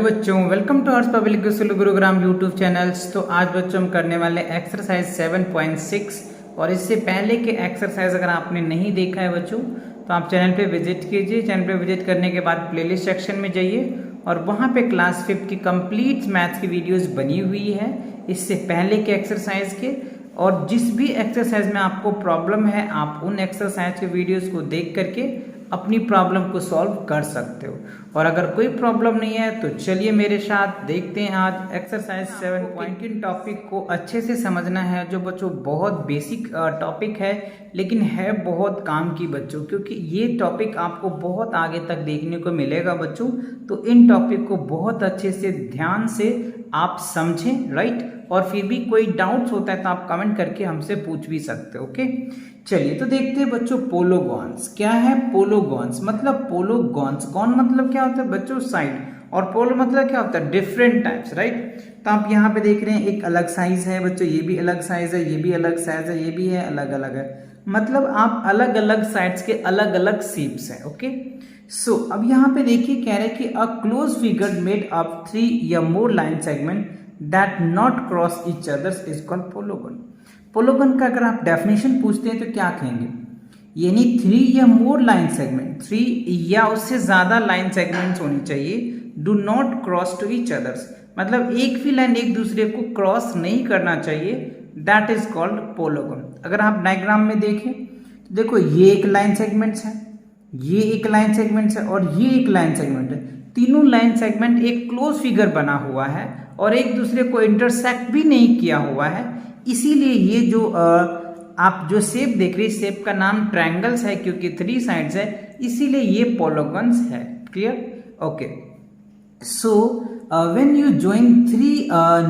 बच्चों, welcome to Arts Public School Gurugram YouTube channels. तो आज बच्चों हम करने वाले एक्सरसाइज 7.6 और इससे पहले के एक्सरसाइज अगर आपने नहीं देखा है बच्चों तो आप चैनल पे विजिट कीजिए। चैनल पे विजिट करने के बाद प्लेलिस्ट सेक्शन में जाइए और वहाँ पे क्लास 5 की कंप्लीट मैथ्स की वीडियोस बनी हुई है इससे पहले के एक्सरसाइज के। और जिस भी एक्सरसाइज में आपको प्रॉब्लम है आप उन एक्सरसाइज के वीडियोस को देख करके अपनी प्रॉब्लम को सॉल्व कर सकते हो। और अगर कोई प्रॉब्लम नहीं है तो चलिए मेरे साथ देखते हैं आज एक्सरसाइज 7 किन टॉपिक को अच्छे से समझना है जो बच्चों बहुत बेसिक टॉपिक है लेकिन है बहुत काम की बच्चों, क्योंकि ये टॉपिक आपको बहुत आगे तक देखने को मिलेगा बच्चों। तो इन टॉपिक को बहुत अच्छे से ध्यान से आप समझें, राइट। और फिर भी कोई डाउट्स होता है तो आप कमेंट करके हमसे पूछ भी सकते हो, ओके। चलिए तो देखते हैं बच्चों पोलोगॉन्स क्या है। पोलोगॉन्स मतलब पोलोगॉन्स, गॉन मतलब क्या होता है बच्चों साइड, और पोलो मतलब क्या होता है डिफरेंट टाइप्स, राइट। तो आप यहाँ पे देख रहे हैं एक अलग साइज है बच्चों, ये भी अलग साइज है, ये भी अलग साइज है, ये भी है अलग अलग है, मतलब आप अलग अलग साइड्स के अलग अलग शेप्स है, ओके। सो अब यहाँ पे देखिए कह रहे हैं कि a close figure made of 3 या more line segment that not cross each others is called polygon. Polygon का अगर आप डेफिनेशन पूछते हैं तो क्या कहेंगे, यानी 3 या मोर लाइन सेगमेंट, 3 या उससे ज्यादा लाइन सेगमेंट्स होनी चाहिए, do not cross to each others, मतलब एक भी लाइन एक दूसरे को क्रॉस नहीं करना चाहिए, दैट इज कॉल्ड पोलोगन। अगर आप डायग्राम में देखें तो देखो ये एक लाइन सेगमेंट्स है, ये एक लाइन सेगमेंट्स है और ये एक लाइन सेगमेंट है। तीनों लाइन सेगमेंट एक क्लोज फिगर बना हुआ है और एक दूसरे को इंटरसेक्ट भी नहीं किया हुआ है, इसीलिए ये जो आप जो शेप देख रहे हैं शेप का नाम ट्रायंगल्स है, क्योंकि 3 साइड्स है इसीलिए ये पोलोगन्स है। Clear, okay. So when you join 3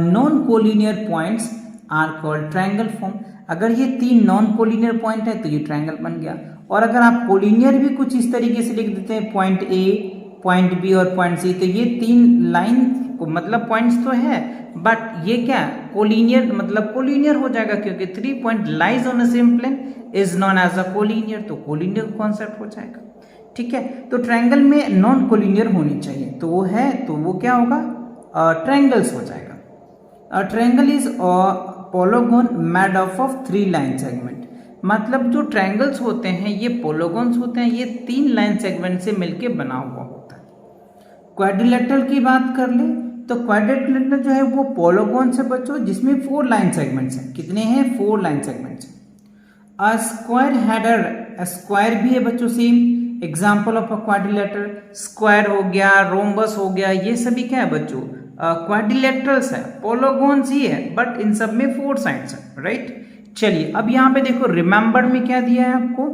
non collinear points are called triangle form. अगर ये 3 नॉन कोलिनियर पॉइंट है तो ये ट्रायंगल बन गया। और अगर आप कोलिनियर भी कुछ इस तरीके से लिख देते हैं, पॉइंट ए, पॉइंट बी और पॉइंट सी, तो ये 3 लाइन मतलब पॉइंट्स तो है बट ये क्या कोलिनियर, मतलब कोलिनियर हो जाएगा क्योंकि 3 point lies on a same plane is non as a collinear, तो कोलिनियर कॉन्सेप्ट हो जाएगा, ठीक है। तो ट्रायंगल में नॉन कोलिनियर होनी चाहिए, तो वो है तो वो क्या होगा ट्रायंगल्स हो जाएगा। Triangle is polygon made of 3 line segment, मतलब जो ट्रायंगल्स होते हैं ये पोलोगन्स होते हैं, ये 3 लाइन सेगमेंट से मिलके बना हुआ होता है। क्वाड्रिलेटरल की बात कर ले तो क्वाड्रिलेटरल जो है वो पोलोगन से बच्चों जिसमें 4 लाइन सेगमेंट्स हैं। कितने हैं? 4 लाइन सेगमेंट्स हैं। अ स्क्वायर हेडर, स्क्वायर भी है बच्चों same example of a quadrilateral, square हो गया, रोम्बस हो गया, ये सभी क्या है बच्चों क्वाड्रिलेटरल्स है, पोलोगन्स ही है बट इन सब में 4 साइड्स है, राइट। चलिए अब यहाँ पे देखो रिमेंबर में क्या दिया है आपको,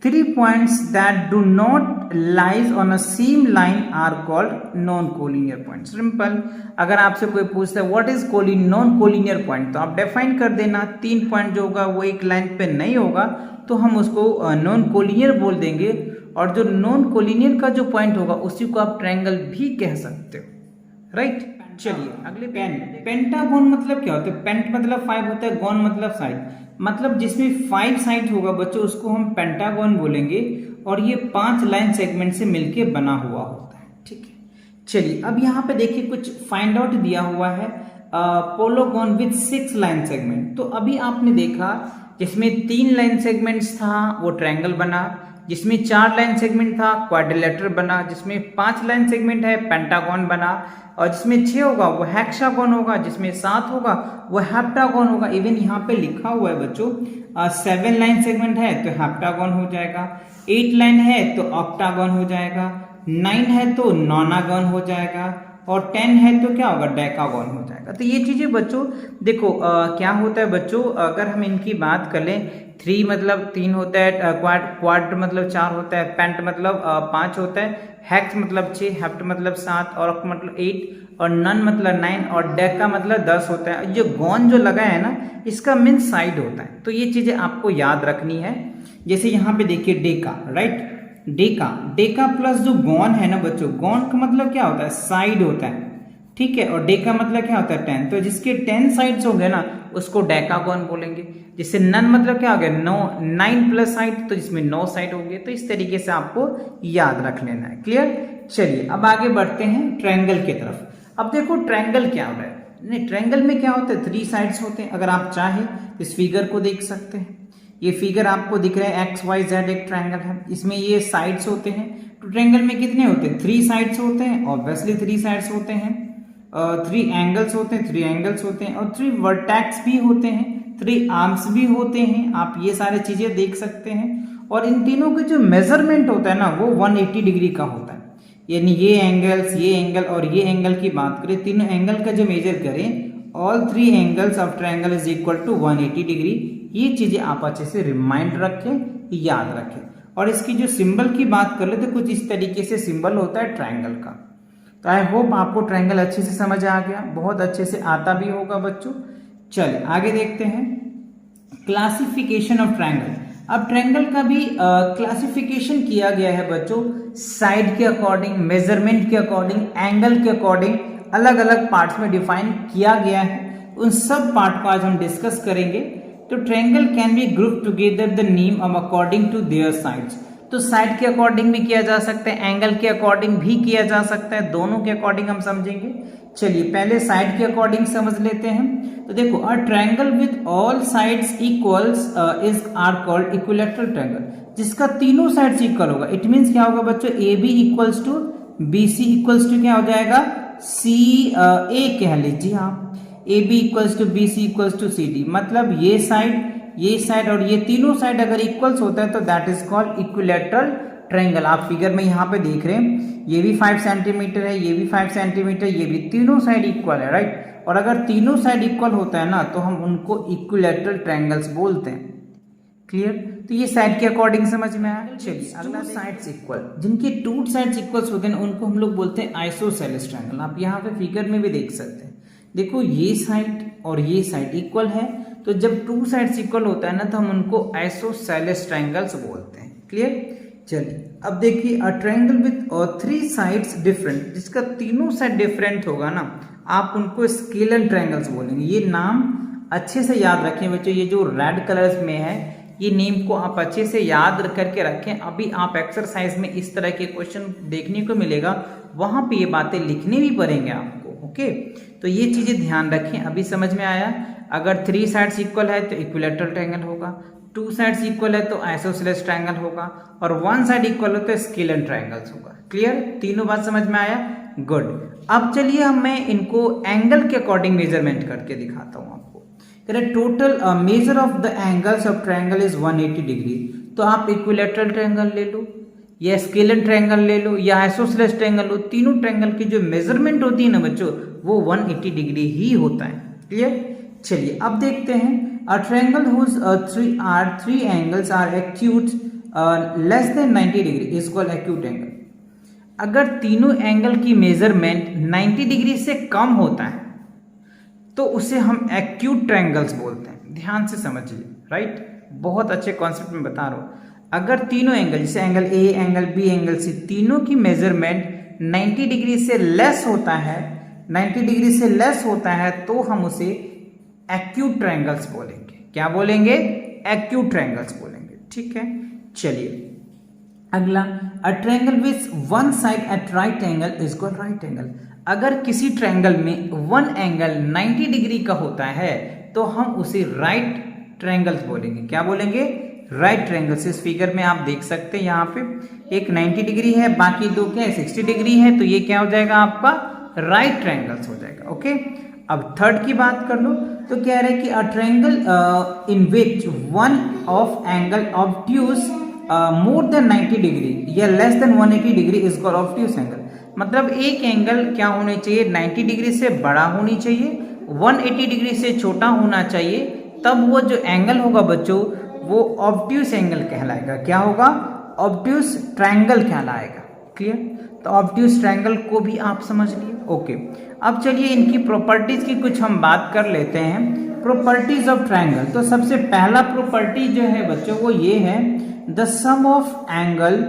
3 points that do not lies on a same line are called non collinear point. Simple, अगर आपसे कोई पूछता है what is non collinear point तो आप डिफाइन कर देना, 3 पॉइंट जो होगा वो एक लाइन पे नहीं होगा तो हम उसको नॉन कोलिनियर बोल देंगे, और जो नॉन कोलिनियर का जो पॉइंट होगा उसी को आप ट्रायंगल भी कह सकते हो, राइट। चलिए अगले पेंटागन मतलब क्या होता है, पेंट मतलब 5 होता है, गॉन मतलब साइड, मतलब जिसमें 5 साइड होगा बच्चों उसको हम पेंटागन बोलेंगे, और ये 5 लाइन सेगमेंट से मिलके बना हुआ होता है, ठीक है। चलिए अब यहाँ पे देखिए कुछ फाइंड आउट दिया हुआ है, पोलोगन विथ 6 लाइन सेगमेंट। तो अभी आपने देखा जिसमें 3 लाइन सेगमेंट्स था वो ट्रायंगल बना, जिसमें 4 लाइन सेगमेंट था क्वाड्रिलेटरल बना, जिसमें 5 लाइन सेगमेंट है पेंटागन बना, और जिसमें 6 होगा वो हेक्सागन होगा, जिसमें 7 होगा वो हेप्टागन होगा। इवन यहाँ पे लिखा हुआ है बच्चों 7 लाइन सेगमेंट है तो हेप्टागन हो जाएगा, 8 लाइन है तो ऑक्टागन हो जाएगा, 9 है तो नोनागन हो जाएगा, और 10 है तो क्या होगा डेकागन हो जाएगा। तो ये चीजें बच्चों देखो क्या होता है बच्चों, अगर हम इनकी बात कर लें, 3 मतलब 3 होता है, क्वाड मतलब 4 होता है, पेंट मतलब 5 होता है, हेक्स मतलब 6, हेप्ट मतलब 7, और मतलब 8, और नन मतलब 9, और डेका मतलब 10 होता है। जो गॉन जो लगा है ना इसका मीन साइड होता है, तो ये चीजें आपको याद रखनी है। जैसे यहाँ पे देखिए डेका, राइट, डेका प्लस जो गॉन है ना बच्चों, गॉन का मतलब क्या होता है साइड होता है, ठीक है। और डेका मतलब क्या होता है 10, तो जिसके 10 साइड्स होंगे ना उसको डेकागोन बोलेंगे। जिससे नन मतलब क्या हो गया 9 प्लस साइड, तो जिसमें 9 साइड होंगे। तो इस तरीके से आपको याद रख लेना है। क्लियर। चलिए अब आगे बढ़ते हैं ट्रायंगल की तरफ। अब देखो ट्रायंगल क्या हो रहा है, नहीं ट्रायंगल में क्या होता है 3 साइड्स होते हैं। अगर आप चाहें इस फिगर को देख सकते हैं, ये फिगर आपको दिख रहा है XYZ एक ट्रायंगल है, इसमें ये साइड्स होते हैं। तो ट्रायंगल में कितने होते हैं 3 साइड्स होते हैं, ऑब्वियसली 3 साइड्स होते हैं। 3 एंगल्स होते हैं, 3 एंगल्स होते हैं, और 3 वर्टेक्स भी होते हैं, 3 आर्म्स भी होते हैं। आप ये सारी चीजें देख सकते हैं। और इन तीनों के जो मेजरमेंट होता है ना वो 180 डिग्री का होता है। यानी ये एंगल्स, ये एंगल और ये एंगल की बात करें, तीनों एंगल का जो मेजर करें, all 3 angles of triangle is equal to 180 degree. ये चीजें आप अच्छे से रिमाइंड रखें, याद रखें। और इसकी जो सिंबल की बात कर ले तो कुछ इस तरीके से सिंबल होता है ट्रायंगल का। तो आई होप आपको ट्रायंगल अच्छे से समझ आ गया, बहुत अच्छे से आता भी होगा बच्चों। चलिए आगे देखते हैं क्लासिफिकेशन ऑफ ट्रायंगल। अब ट्रायंगल का भी क्लासिफिकेशन किया गया है बच्चों, साइड के अकॉर्डिंग, मेजरमेंट के अकॉर्डिंग, एंगल के अकॉर्डिंग अलग अलग पार्ट्स में डिफाइन किया गया है। उन सब पार्ट को आज हम डिस्कस करेंगे। तो triangle can be group together the name of according to their sides. तो साइड के अकॉर्डिंग भी किया जा सकता है, एंगल के अकॉर्डिंग भी किया जा सकता है, दोनों के अकॉर्डिंग हम समझेंगे। चलिए पहले साइड के अकॉर्डिंग समझ लेते हैं। तो देखो a triangle with all sides equals is are called equilateral triangle. जिसका तीनों साइड्स इक्वल होगा, इट मींस क्या होगा बच्चों, A B equals to B C equals to क्या हो जाएगा सी ए कह लीजिए आप, A B equals to B C equals to C D. मतलब ये साइड और ये तीनों साइड अगर इक्वल्स होता है तो that is called equilateral triangle. आप फिगर में यहाँ पे देख रहे हैं, ये भी 5 सेंटीमीटर है, ये भी 5 सेंटीमीटर, ये भी, तीनों साइड इक्वल है, राइट। और अगर तीनों साइड इक्वल होता है ना तो हम उनको इक्विलैटरल ट्रायंगल्स बोलते हैं। क्लियर। तो ये साइड के अकॉर्डिंग समझ में आया। चलिए अगला साइड्स इक्वल, जिनके 2 साइड्स इक्वल्स होते हैं उनको हम लोग बोलते हैं आइसोसेलेस ट्रायंगल। आप यहाँ पे फिगर में भी देख सकते हैं, देखो ये साइड और ये साइड इक्वल है, तो जब 2 साइड्स इक्वल होता है ना तो हम उनको आइसोसेलेस ट्रायंगल्स बोलते हैं। क्लियर। चलिए अब देखिए अ ट्रायंगल विद 3 साइड्स डिफरेंट, जिसका तीनों साइड डिफरेंट होगा ना आप उनको स्केलर ट्रायंगल्स बोलेंगे। ये नाम अच्छे से याद रखें बच्चों, ये जो रेड कलर्स में है ये नेम को आप अच्छे से याद करके रखें। अभी आप एक्सरसाइज में इस तरह के क्वेश्चन देखने को मिलेगा, वहां पे ये बातें लिखनी भी पड़ेंगे आपको। ओके, तो ये चीजें ध्यान रखें। अभी समझ में आया, अगर 3 साइड्स इक्वल है तो इक्विलैटरल ट्रायंगल होगा, 2 साइड्स इक्वल है तो आइसोसेलेस ट्रायंगल होगा, और 1 साइड इक्वल हो तो स्केलर ट्रायंगल्स होगा। क्लियर, तीनों बात समझ में आया। गुड। अब चलिए मैं इनको एंगल के अकॉर्डिंग मेजरमेंट करके दिखाता हूं आपको। Total measure of the angles of triangle is 180 degree. तो आप इक्विलैटरल ट्रायंगल ले लो या स्केलर ट्रायंगल ले लो या आइसोसेलेस ट्रायंगल लो, तीनों ट्रायंगल की जो मेजरमेंट होती है ना बच्चों वो 180 डिग्री ही होता है। क्लियर। चलिए अब देखते हैं a triangle whose 3 angles are acute less than 90 degree is called acute angle. अगर तीनों एंगल की मेजरमेंट 90 डिग्री से कम होता है तो उसे हम एक्यूट ट्रायंगल्स बोलते हैं। ध्यान से समझिए, राइट, बहुत अच्छे कॉन्सेप्ट में बता रहा हूं। अगर तीनों एंगल जैसे angle A, angle B, angle C, तीनों की मेजरमेंट 90 डिग्री से लेस होता है, 90 डिग्री से लेस होता है तो हम उसे एक्यूट ट्रायंगल्स बोलेंगे। क्या बोलेंगे? एक्यूट ट्रायंगल्स बोलेंगे। ठीक है। चलिए अगला, a triangle with 1 side at right angle is called right angle. अगर किसी ट्रायंगल में 1 एंगल 90 डिग्री का होता है तो हम उसे राइट ट्रायंगल्स बोलेंगे। क्या बोलेंगे? Right triangles. इस फिगर में आप देख सकते हैं यहाँ पे एक 90 डिग्री है, बाकी 2 क्या है 60 डिग्री है, तो ये क्या हो जाएगा आपका राइट ट्रायंगल्स हो जाएगा। ओके, अब थर्ड की बात कर लो तो कह रहे हैं कि a triangle in which one of angle obtuse more than 90 degree या less than 180 degree is called obtuse angle. मतलब एक एंगल क्या होनी चाहिए 90 डिग्री से बड़ा होनी चाहिए, 180 डिग्री से छोटा होना चाहिए, तब वो जो एंगल होगा बच्चों वो ऑब्ट्यूज एंगल कहलाएगा। क्या होगा? ऑब्ट्यूज ट्रायंगल कहलाएगा। क्लियर। तो ऑब्ट्यूज ट्रायंगल को भी आप समझ लिए। ओके, अब चलिए इनकी प्रॉपर्टीज की कुछ हम बात कर लेते हैं। Properties of triangle. तो सबसे पहला प्रॉपर्टी जो है बच्चों वो ये है, the sum of angle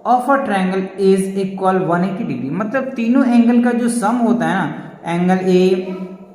of a triangle is equal 180 degree. मतलब तीनों एंगल का जो सम होता है ना एंगल ए,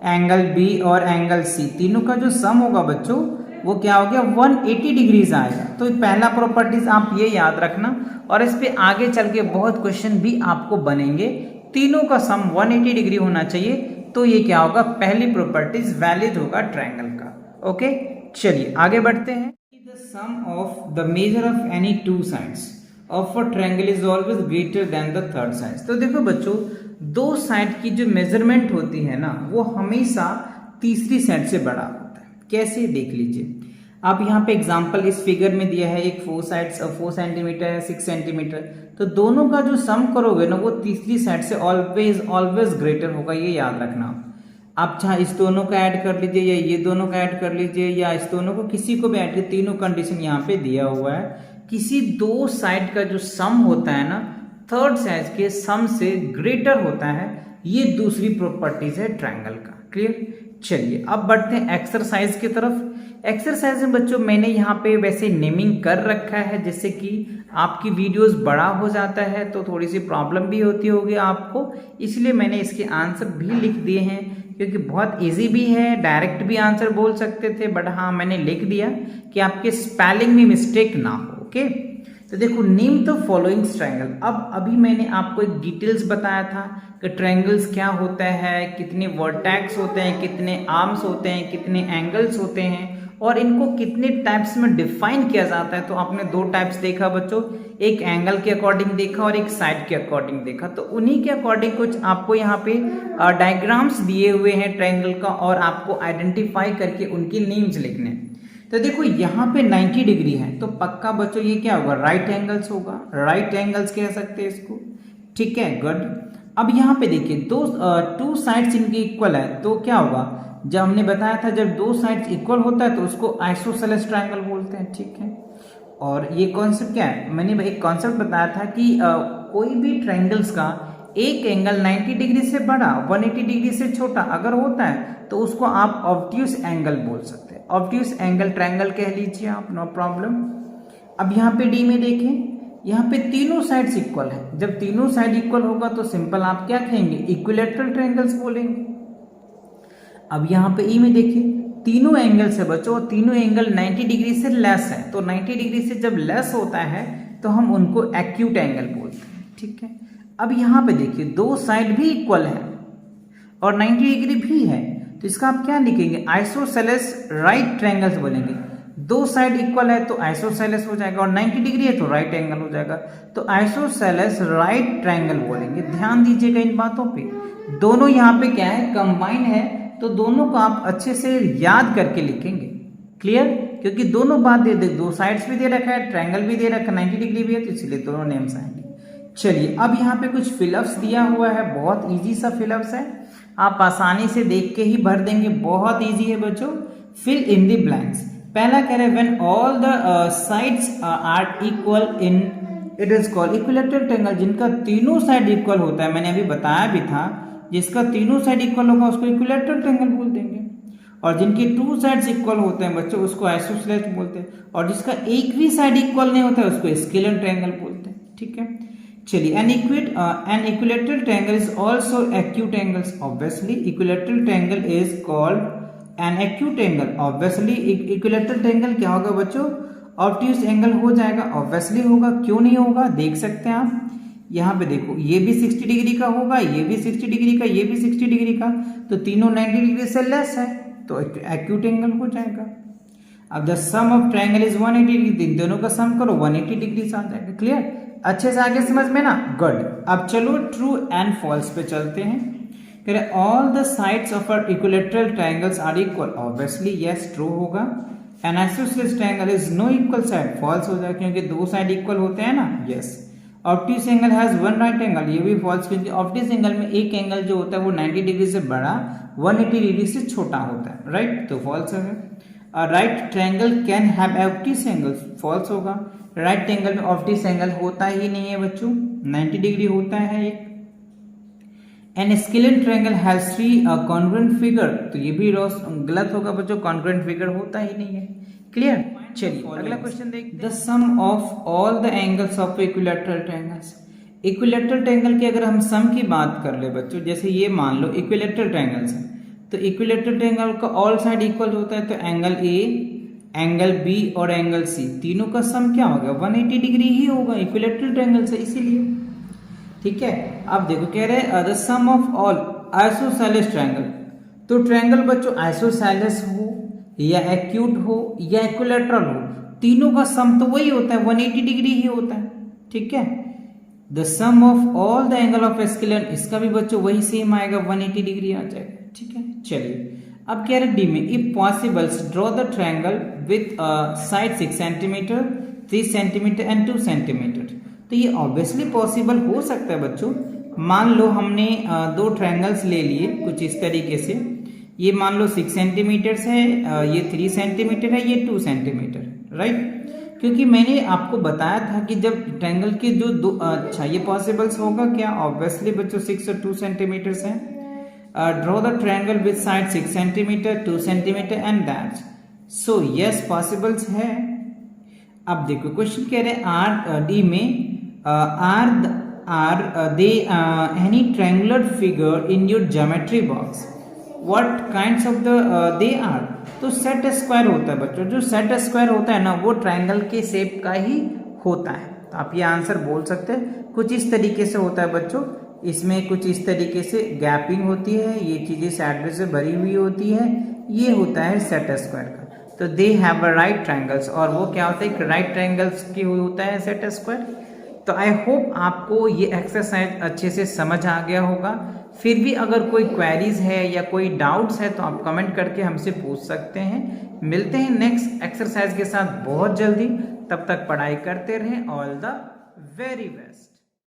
एंगल बी और एंगल सी, तीनों का जो सम होगा बच्चों वो क्या हो गया 180 डिग्रीज आएगा। तो पहला प्रॉपर्टीज आप ये याद रखना, और इस पे आगे चल के बहुत क्वेश्चन भी आपको बनेंगे। तीनों का सम 180 डिग्री होना चाहिए, तो ये क्या होगा, पहली प्रॉपर्टीज वैलिड होगा ट्रायंगल का। ओके, चलिए आगे बढ़ते हैं। The sum of the measure of any two sides of a triangle is always greater than the third side. तो देखो बच्चों, दो साइड की जो मेजरमेंट होती है ना वो हमेशा तीसरी साइड से बड़ा होता है। कैसे, देख लीजिए। अब यहाँ पे एग्जांपल इस फिगर में दिया है, एक 4 सेंटीमीटर है, 6 सेंटीमीटर, तो दोनों का जो सम करोगे ना वो तीसरी साइड से ऑलवेज ग्रेटर होगा, ये याद रखना। आप चाहे इस दोनों का ऐड कर लीजिए या ये दोनों का ऐड कर लीजिए या इस दोनों को किसी को भी ऐड कीजिए, तीनों कंडीशन यहाँ पे दिया हुआ है। किसी दो साइड का जो सम होता है ना थर्ड साइड के सम से ग्रेटर होता है, ये दूसरी प्रॉपर्टीज है ट्रायंगल का। क्लियर? चलिए अब बढ़ते हैं एक्सरसाइज की तरफ। एक्सरसाइज में बच्चों मैंने यहाँ पे वैसे नेमिंग कर रखा है, जिससे कि आपकी वीडियोस बड़ा हो जाता है तो थोड़ी सी प्रॉब्लम भी होती होगी आपको, इसलिए मैंने इसके आंसर भी लिख दिए हैं, क्योंकि बहुत इजी भी है, डायरेक्ट भी आंसर बोल सकते थे, बट हाँ मैंने लिख दिया कि आपके स्पेलिंग में मिस्टेक ना हो। ओके, तो देखो, नेम द फॉलोइंग ट्रायंगल। अब अभी मैंने आपको एक डिटेल्स बताया था कि ट्रायंगल्स क्या होता है, कितने वर्टेक्स होते हैं, कितने आर्म्स होते हैं, कितने एंगल्स होते हैं और इनको कितने टाइप्स में डिफाइन किया जाता है। तो आपने दो टाइप्स देखा बच्चों, एक एंगल के अकॉर्डिंग देखा और एक साइड के अकॉर्डिंग देखा। तो उन्हीं के अकॉर्डिंग कुछ आपको यहाँ पे डायग्राम्स दिए हुए हैं ट्रायंगल का, और आपको आइडेंटिफाई करके उनके नेम्स लिखने हैं। तो देखो यहाँ पे 90 डिग्री है, तो पक्का बच्चों ये क्या होगा, राइट एंगल्स होगा, राइट एंगल्स कह सकते हैं इसको। ठीक है, गुड। अब यहाँ पे देखिए टू साइड्स इनके इक्वल है, तो क्या होगा, जब हमने बताया था जब दो साइड्स इक्वल होता है तो उसको आइसोसेलेस ट्रायंगल बोलते हैं। ठीक है, और ये कॉन्सेप्ट क्या है, मैंने एक कॉन्सेप्ट बताया था कि कोई भी ट्रायंगल्स का एक एंगल 90 डिग्री से बड़ा 180 डिग्री से छोटा अगर होता है तो उसको आप ऑब्ट्यूस एंगल बोल सकते हैं। ऑब्ट्यूस एंगल ट्रायंगल कह लीजिए आप, नो प्रॉब्लम। अब यहाँ पे डी में देखें, यहाँ पे तीनों साइड्स इक्वल है। जब तीनों साइड इक्वल होगा तो सिंपल आप क्या कहेंगे, इक्विलैटरल ट्रायंगल्स बोलेंगे। अब यहाँ पे ई में देखिए, तीनों एंगल से बच्चों, तीनों एंगल 90 डिग्री से लेस है, तो 90 डिग्री से जब लेस होता है तो हम उनको एक्यूट एंगल बोलते हैं। ठीक है, अब यहाँ पे देखिए दो साइड भी इक्वल है और 90 डिग्री भी है, तो इसका आप क्या लिखेंगे, आइसोसेलेस राइट ट्रायंगल्स बोलेंगे। दो साइड इक्वल है तो आइसोसेलेस हो जाएगा, और 90 डिग्री है तो राइट एंगल हो जाएगा, तो आइसोसेलेस राइट ट्रायंगल बोलेंगे। ध्यान दीजिएगा इन बातों पे, दोनों यहाँ पे क्या है, कंबाइन है, तो दोनों को आप अच्छे से याद करके लिखेंगे। क्लियर? क्योंकि दोनों बात दो साइड्स भी दे रखा है, ट्रायंगल भी दे रखा है, 90 डिग्री भी है, तो इसलिए दोनों नेम्स आएंगे। चलिए अब यहाँ पे कुछ फिलअप्स दिया हुआ है, बहुत इजी सा फिलअप्स है, आप आसानी से देख के ही भर देंगे, बहुत इजी है बच्चों। Fill in the blanks. पहला कह रहे हैं when all the sides are equal in it is called equilateral triangle. जिनका तीनों साइड इक्वल होता है, मैंने अभी बताया भी था, जिसका तीनों साइड इक्वल होगा उसको इक्विलैटरल ट्रायंगल बोल देंगे, और जिनके टू साइड्स इक्वल होते हैं बच्चों उसको आइसोसेलेस बोलते हैं, और जिसका एक भी साइड इक्वल नहीं होता है उसको स्केलर ट्रायंगल बोलते हैं। ठीक है, चलिए an equilateral triangle is also acute angles. Obviously equilateral triangle is called an acute angle. Obviously equilateral triangle क्या होगा बच्चों, ऑब्ट्यूस एंगल हो जाएगा। ऑब्वियसली होगा, क्यों नहीं होगा, देख सकते हैं आप यहाँ पे देखो, ये भी 60 डिग्री का होगा, ये भी 60 डिग्री का, ये भी 60 डिग्री का, तो तीनों 90 डिग्री से लेस है तो एक्यूट एंगल हो जाएगा। अब the sum of triangle is 180 degree, दोनों का सम करो 180 डिग्री से आ जाएगा। क्लियर? अच्छे से आगे समझ में ना, गुड। अब चलो ट्रू एंड फॉल्स पे चलते हैं। कह रहे all the sides of are equilateral triangles are equal. Obviously yes, true होगा। An isosceles triangle is no equal side, false हो जाएगा, क्योंकि दो साइड इक्वल होते हैं ना। Yes. Obtuse angle has one right angle, ये भी फॉल्स, क्योंकि ऑब्ट्यूस एंगल में एक एंगल जो होता है वो 90 डिग्री से बड़ा 180 डिग्री से छोटा होता है, राइट, तो फॉल्स है। Right triangle can have obtuse angle, false होगा। राइट एंगल में ऑब्ट्यूस एंगल होता ही नहीं है बच्चों, 90 डिग्री होता है एक। An scalene triangle has three congruent figure, तो ये भी गलत होगा बच्चों, कॉन्ग्रुएंट फिगर होता ही नहीं है। क्लियर? चलिए अगला क्वेश्चन देखते हैं। The sum of all the angles of equilateral triangles. Equilateral triangle की अगर हम सम की बात कर ले बच्चों, जैसे ये मान लो इक्विलेटरल ट्रायंगल्स है, तो इक्विलेटरल ट्रायंगल का ऑल साइड इक्वल होता है, तो एंगल ए, एंगल बी और एंगल सी तीनों का सम क्या होगा 180 डिग्री ही होगा, इक्विलेटरल ट्रायंगल से इसीलिए। ठीक है, अब देखो कह रहे हैं the sum of all isosceles triangle, तो ट्रायंगल बच्चों आइसोसेलेस हो या एक्यूट हो या इक्विलेटरल हो, तीनों का सम तो वही होता है 180 डिग्री ही होता है। ठीक है, the sum of all the angle of scalene, इसका भी बच्चों वही सेम आएगा 180 डिग्री आ जाएगा। ठीक है, चलिए अब कह रहे डी में if possibles draw the triangle with side 6 centimetre 3 centimetre and 2 centimetre. तो ये ऑब्वियसली पॉसिबल हो सकता है बच्चों। मान लो हमने दो ट्रायंगल्स ले लिए कुछ इस तरीके से, ये मान लो 6 सेंटीमीटर है, ये 3 सेंटीमीटर है, ये 2 सेंटीमीटर, राइट। क्योंकि मैंने आपको बताया था कि जब ट्रायंगल के जो दो अच्छा ये पॉसिबल्स होगा क्या, ऑब्वियसली बच्चों 6 और 2 सेंटीमीटर है। Draw the triangle with side 6 centimetre 2 centimetre and that, so yes possibles है। अब देखो क्वेश्चन कह रहे हैं आर डी में are there any triangular figure in your geometry box, what kinds of the they are. तो set square होता है बच्चों, जो सेट स्क्वायर होता है ना वो ट्रायंगल के शेप का ही होता है। तो आप ये आंसर बोल सकते हैं, कुछ इस तरीके से होता है बच्चों, इसमें कुछ इस तरीके से गैपिंग होती है, ये चीजें साइड से भरी हुई होती है, ये होता है सेट स्क्वायर का। तो they have a right triangles, और वो क्या होता है राइट ट्रायंगल्स की होता है सेट स्क्वायर। तो आई होप आपको ये एक्सरसाइज अच्छे से समझ आ गया होगा। फिर भी अगर कोई क्वेरीज है या कोई डाउट्स है तो आप कमेंट करके हमसे पूछ सकते हैं। मिलते हैं नेक्स्ट एक्सरसाइज के साथ बहुत जल्दी, तब तक पढ़ाई करते रहें। All the very best.